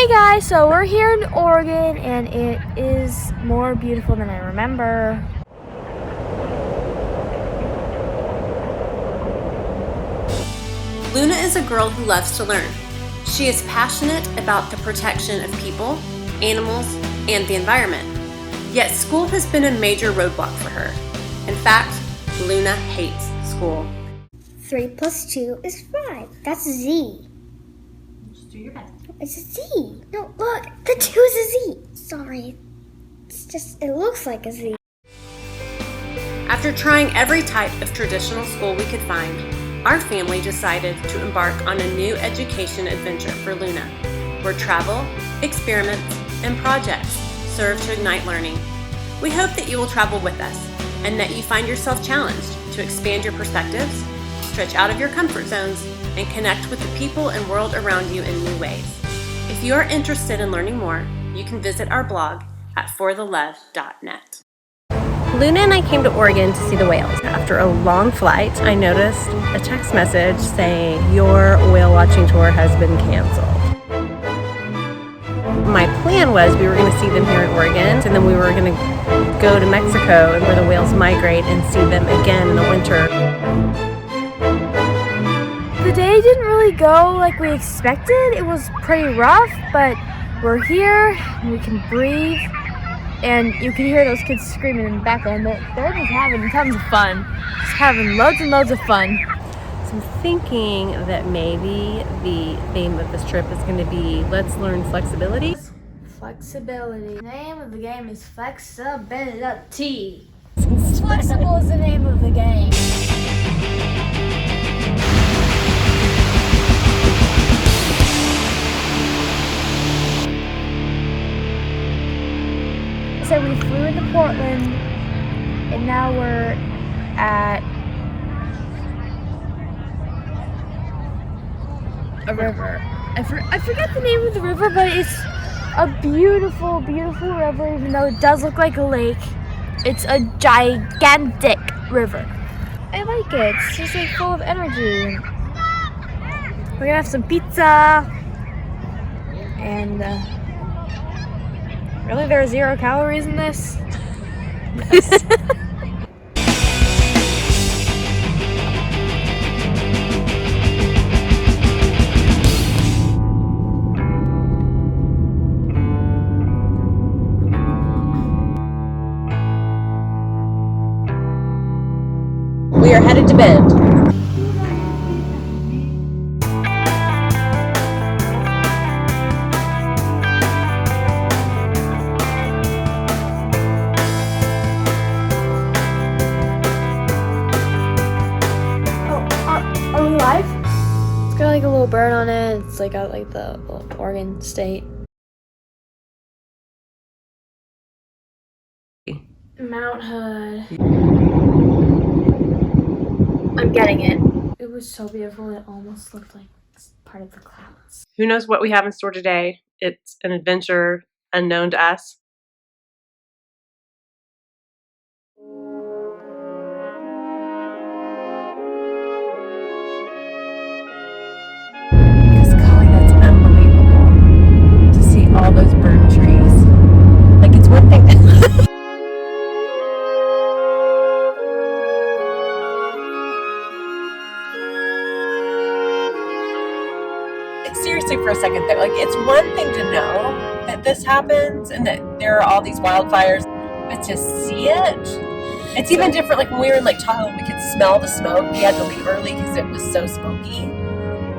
Hey guys, so we're here in Oregon and it is more beautiful than I remember. Luna is a girl who loves to learn. She is passionate about the protection of people, animals, and the environment. Yet school has been a major roadblock for her. In fact, Luna hates school. 3 plus 2 is 5. That's a Z. Just do your best. It's a Z. No, look, the 2 is a Z. Sorry. It looks like a Z. After trying every type of traditional school we could find, our family decided to embark on a new education adventure for Luna, where travel, experiments, and projects serve to ignite learning. We hope that you will travel with us and that you find yourself challenged to expand your perspectives, stretch out of your comfort zones, and connect with the people and world around you in new ways. If you are interested in learning more, you can visit our blog at forthelove.net. Luna and I came to Oregon to see the whales. After a long flight, I noticed a text message saying, "Your whale watching tour has been canceled." My plan was we were going to see them here in Oregon, and then we were going to go to Mexico and where the whales migrate and see them again in the winter. The day didn't really go like we expected. It was pretty rough, but we're here and we can breathe. And you can hear those kids screaming in the background. They're just having tons of fun. Just having loads and loads of fun. So I'm thinking that maybe the theme of this trip is going to be let's learn flexibility. Flexibility. The name of the game is flexibility. Flexible is the name of the game. So we flew into Portland, and now we're at a river. I forget the name of the river, but it's a beautiful, beautiful river, even though it does look like a lake. It's a gigantic river. I like it. It's just like full of energy. We're gonna have some pizza, and really, there are 0 calories in this? Yes. We are headed to Bend. Are we live? It's got like a little bird on it. It's like out like the Oregon State. Mount Hood. I'm getting it. It was so beautiful it almost looked like it's part of the clouds. Who knows what we have in store today? It's an adventure unknown to us. Because golly, that's unbelievable to see all those bird trees. Like it's one thing. Seriously, for a second though, like it's one thing to know that this happens and that there are all these wildfires, but to see it, it's even different. Like when we were in Lake Tahoe, we could smell the smoke. We had to leave early because it was so smoky.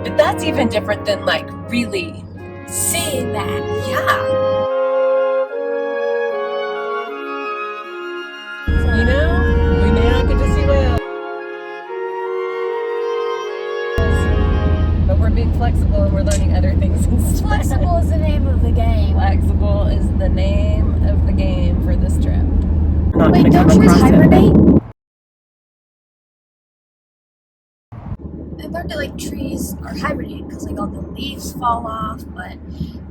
But that's even different than like really seeing that. Yeah. You know, we may not get to see whales, but we're being flexible and we're learning other things instead. Flexible is the name of the game. Flexible is the name of the game for this trip. Wait, don't trees hibernate? I learned that like trees are hibernating because like all the leaves fall off, but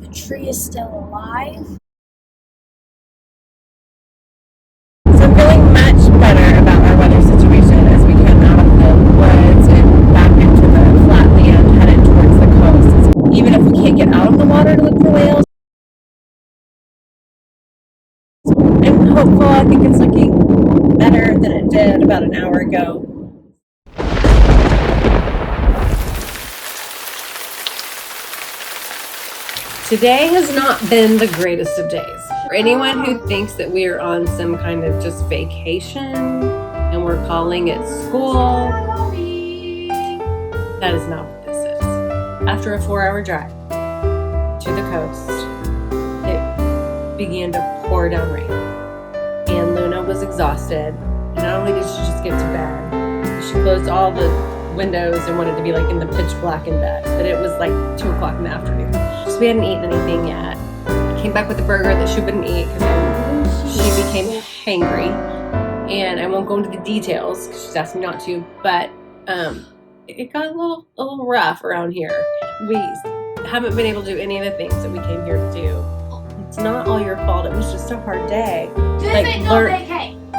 the tree is still alive. So I'm feeling much better about our weather situation as we come out of the woods and back into the flat land headed towards the coast. Even if we can't get out of the water to look for whales, think it's looking better than it did about an hour ago. Today has not been the greatest of days. For anyone who thinks that we are on some kind of just vacation and we're calling it school, that is not what this is. After a 4-hour drive to the coast, it began to pour down rain. And Luna was exhausted. And not only did she just get to bed, she closed all the windows and wanted to be like in the pitch black in bed. But it was like 2 o'clock in the afternoon. So we hadn't eaten anything yet. I came back with a burger that she wouldn't eat because she became hangry. And I won't go into the details because she's asked me not to, but it got a little rough around here. We haven't been able to do any of the things that we came here to do. It's not all your fault. It was just a hard day.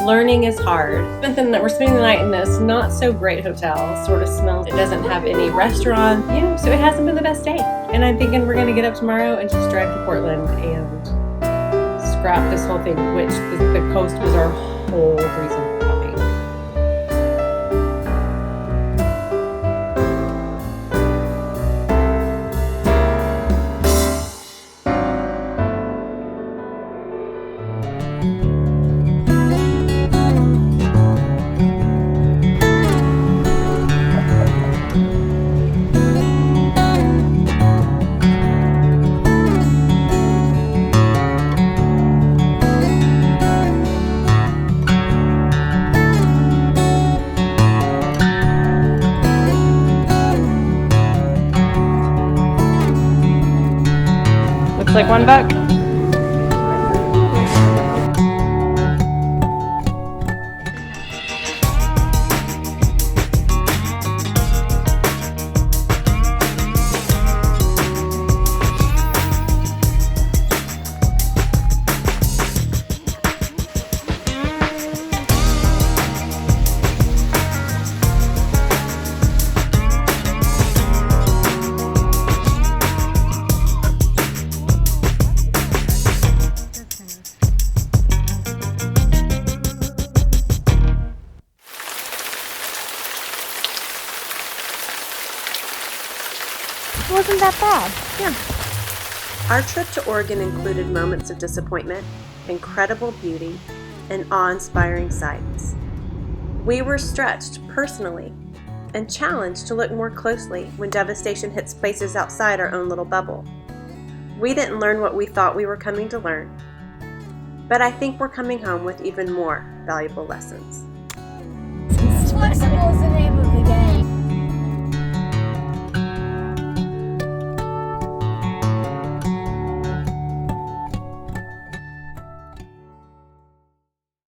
Learning is hard. We're spending the night in this not so great hotel. Sort of smells. It doesn't have any restaurant. So it hasn't been the best day. And I'm thinking we're gonna get up tomorrow and just drive to Portland and scrap this whole thing, which the coast was our whole reason for coming. Looks like $1. It wasn't that bad. Our trip to Oregon included moments of disappointment, incredible beauty, and awe-inspiring sights. We were stretched personally and challenged to look more closely when devastation hits places outside our own little bubble. We didn't learn what we thought we were coming to learn, but I think we're coming home with even more valuable lessons. Flexible is the name